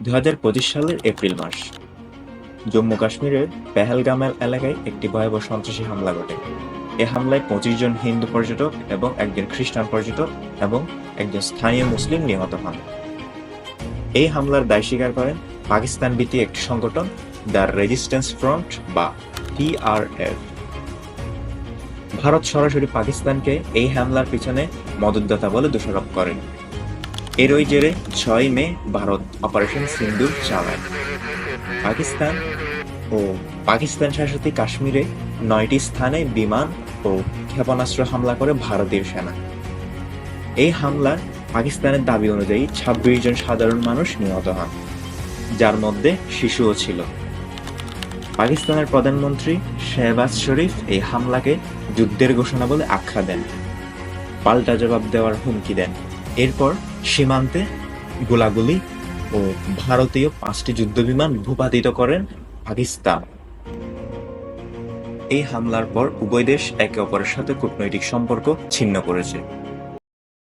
2025 সালের এপ্রিল মাস জম্মু কাশ্মীরের পেহেলগাম এলাকায় একটি ভয়াবহ সন্ত্রাসী হামলা ঘটে। এ হামলায় 25 জন হিন্দু পর্যটক এবং একজন খ্রিস্টান পর্যটক এবং একজন স্থানীয় মুসলিম নিহত হন। এই হামলার দায় স্বীকার করেন পাকিস্তান ভিত্তিক একটি সংগঠন দ্য রেজিস্ট্যান্স ফ্রন্ট বা TRF। ভারত সরাসরি পাকিস্তানকে এই হামলার পিছনে মদতদাতা বলে দোষারোপ করেন। এরই জেরে 6 মে ভারত অপারেশন সিন্দুর চালায়। পাকিস্তান শাসিত কাশ্মীরে 9টি স্থানে বিমান ও ক্ষেপণাস্ত্র হামলা করে ভারতীয় সেনা। এই হামলার পাকিস্তানের দাবি অনুযায়ী 26 জন সাধারণ মানুষ নিহত হন, যার মধ্যে শিশুও ছিল। পাকিস্তানের প্রধানমন্ত্রী শেহবাজ শরীফ এই হামলাকে যুদ্ধের ঘোষণা বলে আখ্যা দেন, পাল্টা জবাব দেওয়ার হুমকি দেন। এরপর সীমান্তে গোলাগুলি ও ভারতীয় 5টি যুদ্ধবিমান ভূপাতিত করেন পাকিস্তান। এই হামলার পর উভয় দেশ একে অপরের সাথে কূটনৈতিক সম্পর্ক ছিন্ন করেছে।